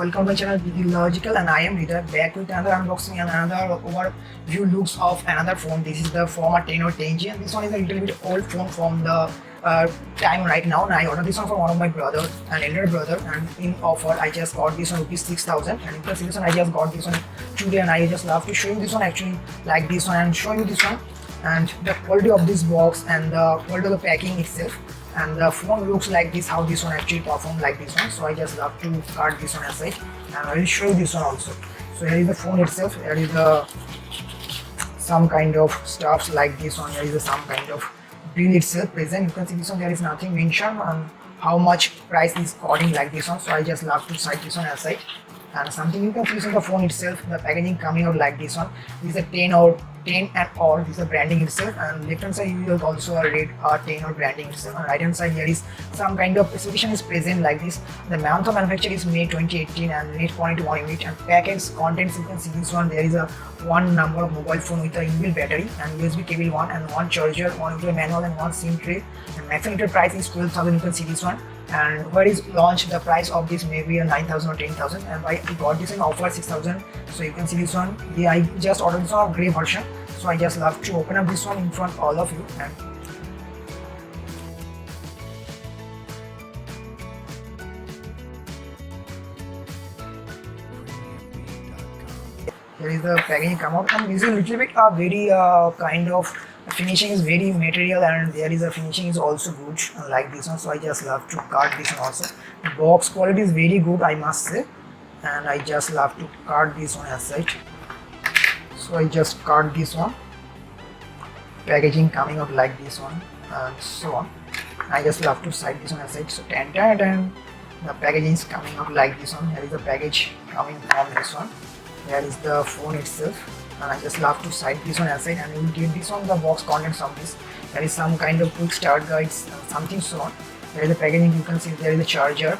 welcome to my channel Logical, and I am Rita back with another unboxing and another overview looks of another phone. This is the former 10 or 10G, and this one is a little bit old phone from the time right now. And I ordered this one from one of my brother, an elder brother, and in offer I just got this one rupees 6,000. And in the this one I just got this one today, and I just love to show you this one actually like this one and show you this one and the quality of this box and the quality of the packing itself. And the phone looks like this, how this one actually performs like this one. So I just love to cut this one aside, and I will show you this one also. So here is the phone itself. Here is the some kind of stuffs like this one. Here is some kind of bill itself present. You can see this one, there is nothing mentioned on how much price is costing like this one. So I just love to set this one aside. And something you can see on the phone itself, the packaging coming out like this one. This is a 10 and all, this is the branding itself, and left hand side you will also a red 10 or branding itself, and right hand side here is some kind of specification is present like this. The month of manufacture is May 2018 and rate quantity 1 unit, and package contents you can see this one. There is a one number of mobile phone with a inbuilt battery and USB cable one, and one charger, one with a manual, and one SIM tray. And maximum price is 12,000. You can see this one. And where is launched, the price of this may be a 9,000 or 10,000, and I got this in offer 6,000. So you can see this one. Yeah, I just ordered this one gray version. So I just love to open up this one in front of all of you. And here is the packaging come out, and this is a little bit very kind of finishing is very material, and there is a finishing is also good like this one. So I just love to cut this one also. The box quality is very good, I must say, and I just love to cut this one aside. So I just cut this one, packaging coming out like this one, and so on. I just love to side this one aside. So and the packaging is coming out like this one. Here is the package coming from this one. Here is the phone itself, and I just love to side this one aside, and you will get this one the box contents of this. There is some kind of quick start guides, something so on. There is the packaging, you can see there is a charger,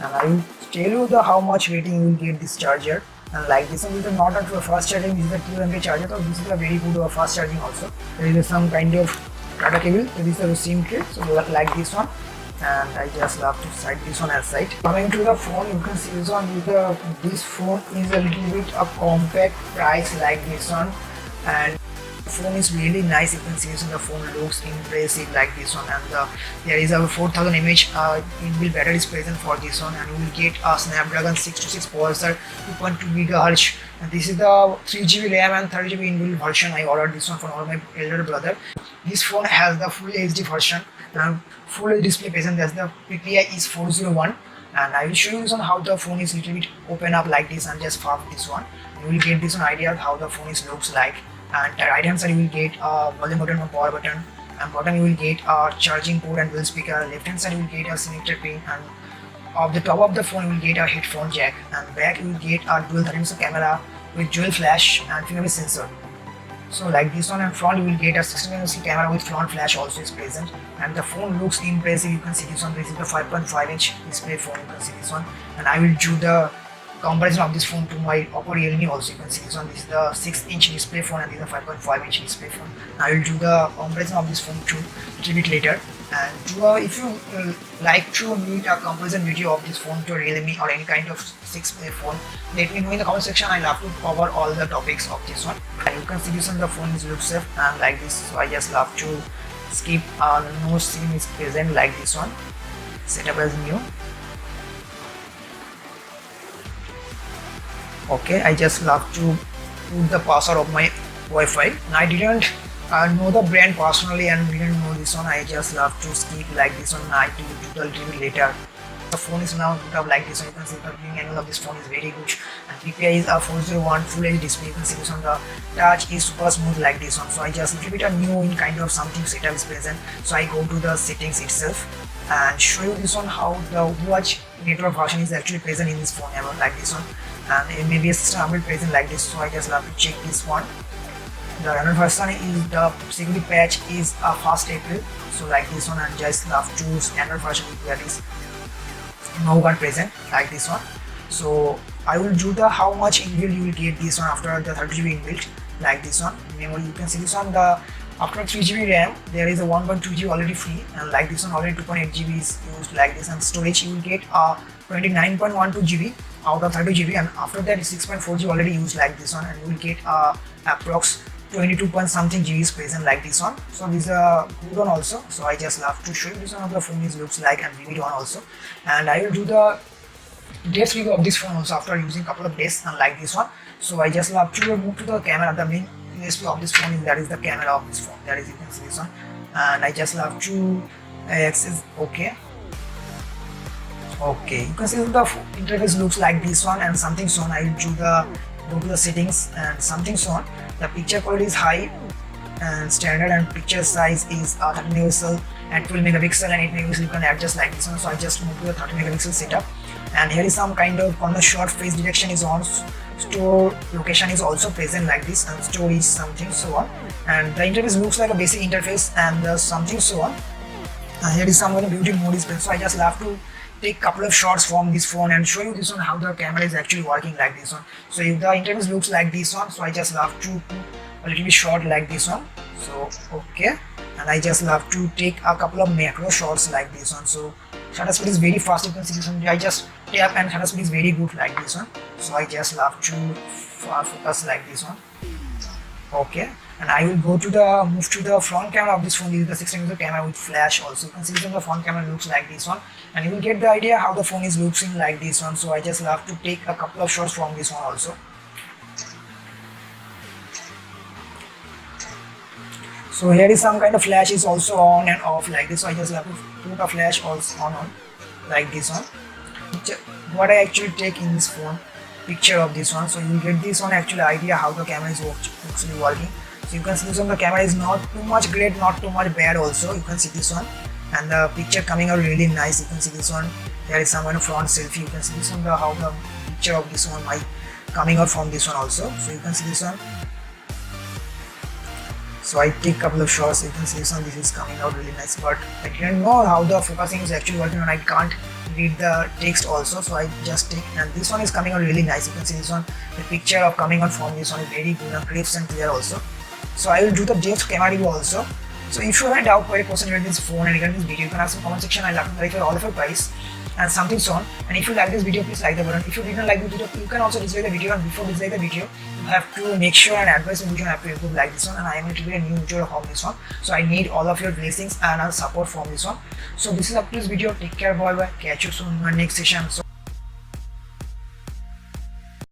and I will tell you the how much rating you will get this charger. And like this one is not a fast charging, this is a 2 mAh charger, so this is a very good fast charging also. There is some kind of data cable, this is a SIM tray, so like this one. And I just love to side this one aside. Coming to the phone, you can see this one this phone is a little bit a compact price like this one, and the phone is really nice. You can see this one, the phone looks impressive like this one, and there is a 4000 mAh inbuilt battery is present for this one, and you will get a Snapdragon 626 processor, 2.2 GHz, and this is the 3GB RAM and 30GB inbuilt version. I ordered this one from one of my elder brother. This phone has the full HD version and full display present. That's the PPI is 401, and I will show you this one how the phone is little bit open up like this, and just pop this one. You will get this one idea of how the phone is looks like. And right hand side you will get a volume button or power button, and bottom you will get a charging port and dual speaker. Left hand side you will get a signature pin, and of the top of the phone you will get a headphone jack, and back you will get a dual 30 camera with dual flash and fingerprint sensor. So like this one, and front you will get a 16 camera with front flash also is present, and the phone looks impressive. You can see this one. This is the 5.5-inch display phone. You can see this one, and I will do the comparison of this phone to my Oppo Realme also. You can see this one. This is the 6-inch display phone, and this is the 5.5-inch display phone. I will do the comparison of this phone too a little bit later. And if you like to meet a comparison video of this phone to Realme or any kind of 6-play phone, let me know in the comment section. I love to cover all the topics of this one. And you can see this one, the phone is looks safe and like this. So I just love to skip no SIM is present like this one. Set up as new. Okay, I just love to put the password of my Wi-Fi. And I didn't know the brand personally and didn't know this one. I just love to skip like this one. I do a little bit later. The phone is now put up like this one. You can see the viewing angle of this phone is very good, and PPI is a 401 full HD display. You can see this one. The touch is super smooth like this one. So I just little bit a new in kind of something setup is present. So I go to the settings itself and show you this one how the watch network version is actually present in this phone ever like this one, and it may be a system update present like this. So I just love to check this one. The another version is the security patch is a fast April, so like this one, and just love to standard version where is no gun present like this one. So I will do the how much inbuilt you will get this one after the 30GB inbuilt like this one. Memory, you can see this one, the after 3GB RAM there is a 1.2GB already free, and like this one already 2.8GB is used like this. And storage you will get 29.12GB out of 32 GB, and after that 6.4 GB already used like this one, and you will get approx 22 point something GB is present like this one. So this is a good one also. So I just love to show you this one how the phone is looks like and vivid one also, and I will do the depth review of this phone also after using couple of days unlike this one. So I just love to move to the camera. The main USP of this phone is that is the camera of this phone, that is you can see this one, and I just love to access. Okay, you can see the interface looks like this one and something so on. I will go to the settings and something so on. The picture quality is high and standard, and picture size is 30 megapixel and 12 megapixel and 8 megapixel. You can adjust like this one. So I just move to the 30 megapixel setup, and here is some kind of on the short face detection is on. Store location is also present like this, and store is something so on, and the interface looks like a basic interface and something so on. Here is some kind of beauty mode is present. So I just love to take couple of shots from this phone and show you this one how the camera is actually working like this one. So if the interface looks like this one, so I just love to a little bit short like this one. So okay, and I just love to take a couple of macro shots like this one. So shutter speed is very fast, you can see this one. I just tap and shutter speed is very good like this one. So I just love to focus like this one. Okay, and I will move to the front camera of this phone. This is the 16 megapixel camera with flash also. You can see this on the front camera looks like this one, and you will get the idea how the phone is looking like this one. So I just love to take a couple of shots from this one also. So here is some kind of flash is also on and off like this. So I just love to put a flash also on like this one. What I actually take in this phone, picture of this one. So you will get this one actually idea how the camera is actually working. So you can see this one, the camera is not too much great, not too much bad also. You can see this one, and the picture coming out really nice. You can see this one. There is some kind of front selfie. You can see this one, how the picture of this one might coming out from this one also. So you can see this one. So I take a couple of shots. You can see this one. This is coming out really nice, but I didn't know how the focusing is actually working, and I can't read the text also. So I just take, and this one is coming out really nice. You can see this one. The picture of coming out from this one is very good and crisp and clear also. So I will do the depth camera review also. So if you have a doubt or a question regarding this phone and regarding this video, you can ask in the comment section. I'll have to clarify all of your price and something so on. And if you like this video, please like the button. If you didn't like the video, you can also dislike the video. And before dislike the video, you have to make sure and advise the video have to improve like this one. And I am going to be a new YouTuber from this one. So I need all of your blessings and support from this one. So this is up to this video. Take care, bye bye. Catch you soon in my next session. So